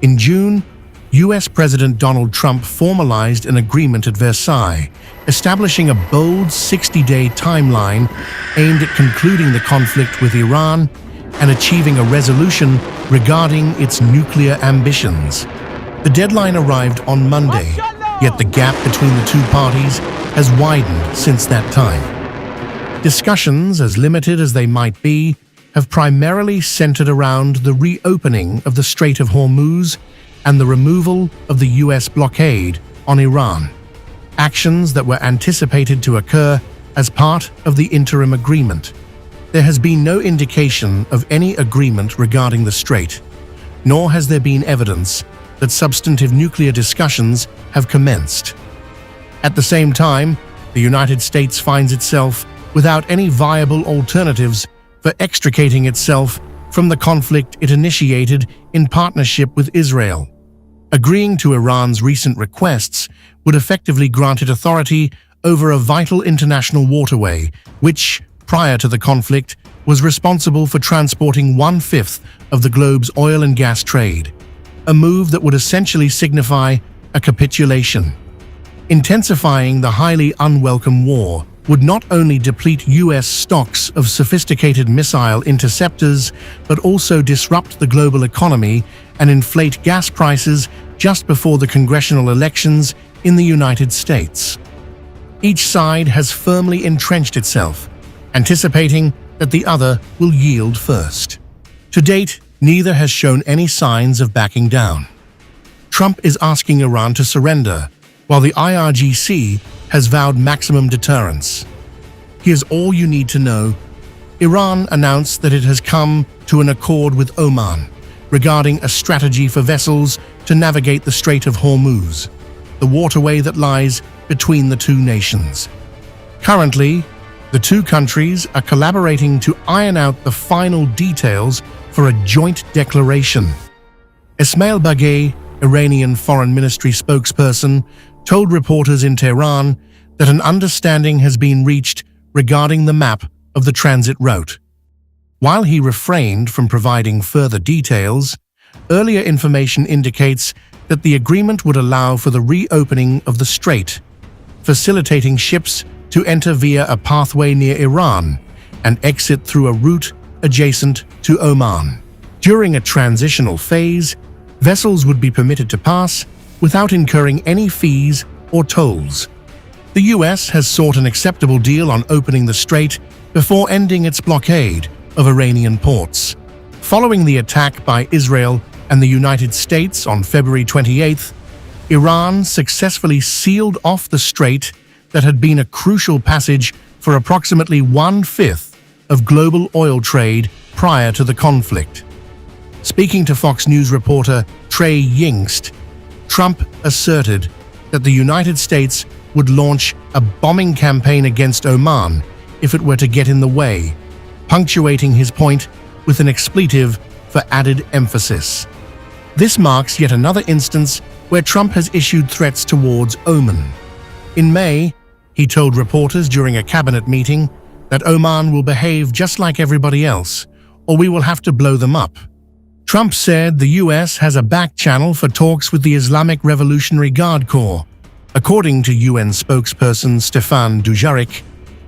In June, US President Donald Trump formalized an agreement at Versailles, establishing a bold 60-day timeline aimed at concluding the conflict with Iran and achieving a resolution regarding its nuclear ambitions. The deadline arrived on Monday, yet the gap between the two parties has widened since that time. Discussions, as limited as they might be, have primarily centered around the reopening of the Strait of Hormuz and the removal of the US blockade on Iran, actions that were anticipated to occur as part of the interim agreement. There has been no indication of any agreement regarding the strait, nor has there been evidence that substantive nuclear discussions have commenced. At the same time, the United States finds itself without any viable alternatives for extricating itself from the conflict it initiated in partnership with Israel. Agreeing to Iran's recent requests would effectively grant it authority over a vital international waterway, which, prior to the conflict, was responsible for transporting 1/5 of the globe's oil and gas trade, a move that would essentially signify a capitulation. Intensifying the highly unwelcome war would not only deplete US stocks of sophisticated missile interceptors, but also disrupt the global economy and inflate gas prices just before the congressional elections in the United States. Each side has firmly entrenched itself, anticipating that the other will yield first. To date, neither has shown any signs of backing down. Trump is asking Iran to surrender, while the IRGC has vowed maximum deterrence. Here's all you need to know. Iran announced that it has come to an accord with Oman regarding a strategy for vessels to navigate the Strait of Hormuz, the waterway that lies between the two nations. Currently, the two countries are collaborating to iron out the final details for a joint declaration. Esmail Baghaei, Iranian Foreign Ministry spokesperson, told reporters in Tehran that an understanding has been reached regarding the map of the transit route. While he refrained from providing further details, earlier information indicates that the agreement would allow for the reopening of the strait, facilitating ships to enter via a pathway near Iran and exit through a route adjacent to Oman. During a transitional phase, vessels would be permitted to pass without incurring any fees or tolls. The US has sought an acceptable deal on opening the strait before ending its blockade of Iranian ports. Following the attack by Israel and the United States on February 28th, Iran successfully sealed off the strait that had been a crucial passage for approximately 1/5 of global oil trade prior to the conflict. Speaking to Fox News reporter Trey Yingst, Trump asserted that the United States would launch a bombing campaign against Oman if it were to get in the way, punctuating his point with an expletive for added emphasis. This marks yet another instance where Trump has issued threats towards Oman. In May, he told reporters during a cabinet meeting that Oman will behave just like everybody else, or we will have to blow them up. Trump said the US has a back channel for talks with the Islamic Revolutionary Guard Corps. According to UN spokesperson Stéphane Dujarric,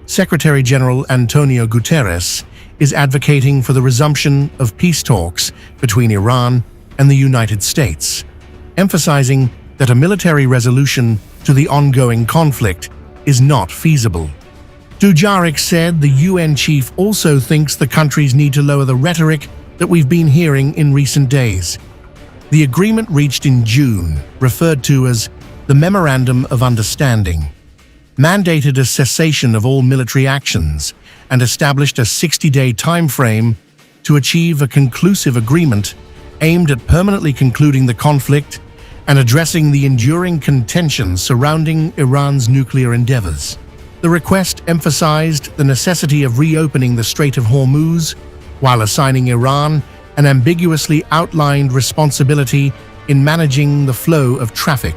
Secretary General Antonio Guterres is advocating for the resumption of peace talks between Iran and the United States, emphasizing that a military resolution to the ongoing conflict is not feasible. Dujarric said the UN chief also thinks the countries need to lower the rhetoric that we've been hearing in recent days. The agreement reached in June, referred to as the Memorandum of Understanding, mandated a cessation of all military actions and established a 60-day timeframe to achieve a conclusive agreement aimed at permanently concluding the conflict and addressing the enduring contentions surrounding Iran's nuclear endeavors. The request emphasized the necessity of reopening the Strait of Hormuz while assigning Iran an ambiguously outlined responsibility in managing the flow of traffic,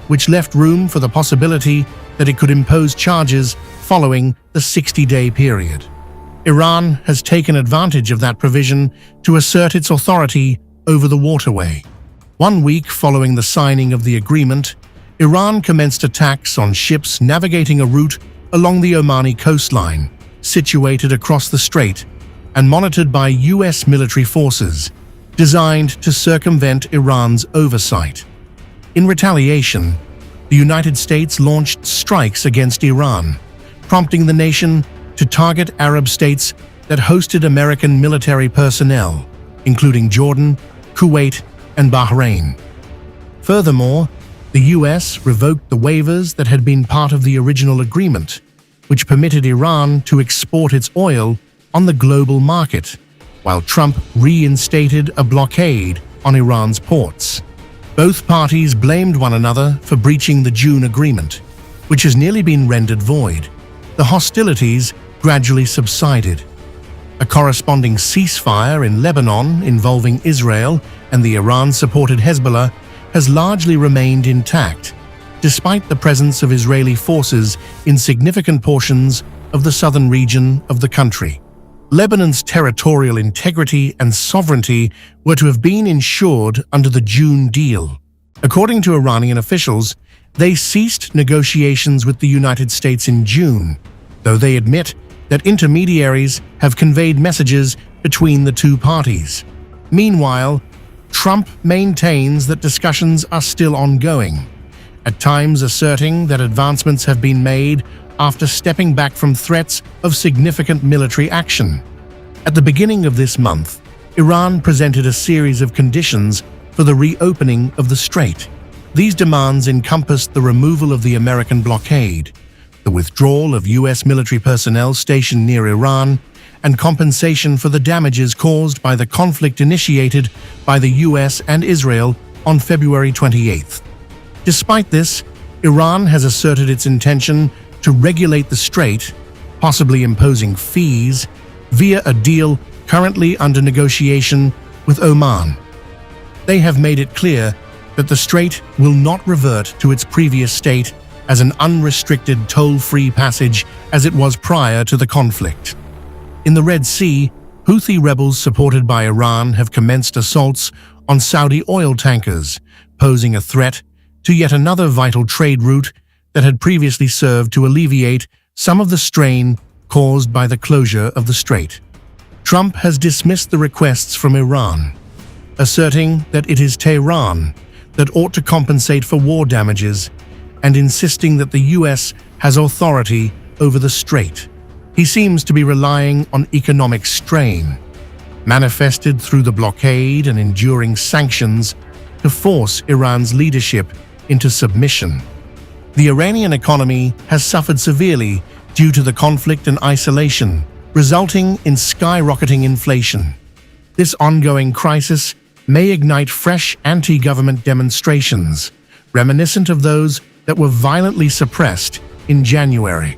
which left room for the possibility that it could impose charges following the 60-day period. Iran has taken advantage of that provision to assert its authority over the waterway. 1 week following the signing of the agreement, Iran commenced attacks on ships navigating a route along the Omani coastline, situated across the strait and monitored by US military forces, designed to circumvent Iran's oversight. In retaliation, the United States launched strikes against Iran, prompting the nation to target Arab states that hosted American military personnel, including Jordan, Kuwait, and Bahrain. Furthermore, the US revoked the waivers that had been part of the original agreement, which permitted Iran to export its oil on the global market, while Trump reinstated a blockade on Iran's ports. Both parties blamed one another for breaching the June agreement, which has nearly been rendered void. The hostilities gradually subsided. A corresponding ceasefire in Lebanon involving Israel and the Iran-supported Hezbollah has largely remained intact, despite the presence of Israeli forces in significant portions of the southern region of the country. Lebanon's territorial integrity and sovereignty were to have been ensured under the June deal. According to Iranian officials, they ceased negotiations with the United States in June, though they admit that intermediaries have conveyed messages between the two parties. Meanwhile, Trump maintains that discussions are still ongoing, at times asserting that advancements have been made after stepping back from threats of significant military action. At the beginning of this month, Iran presented a series of conditions for the reopening of the strait. These demands encompassed the removal of the American blockade, the withdrawal of US military personnel stationed near Iran, and compensation for the damages caused by the conflict initiated by the US and Israel on February 28th. Despite this, Iran has asserted its intention to regulate the strait, possibly imposing fees, via a deal currently under negotiation with Oman. They have made it clear that the strait will not revert to its previous state as an unrestricted toll-free passage as it was prior to the conflict. In the Red Sea, Houthi rebels supported by Iran have commenced assaults on Saudi oil tankers, posing a threat to yet another vital trade route that had previously served to alleviate some of the strain caused by the closure of the strait. Trump has dismissed the requests from Iran, asserting that it is Tehran that ought to compensate for war damages and insisting that the US has authority over the strait. He seems to be relying on economic strain, manifested through the blockade and enduring sanctions, to force Iran's leadership into submission. The Iranian economy has suffered severely due to the conflict and isolation, resulting in skyrocketing inflation. This ongoing crisis may ignite fresh anti-government demonstrations, reminiscent of those that were violently suppressed in January.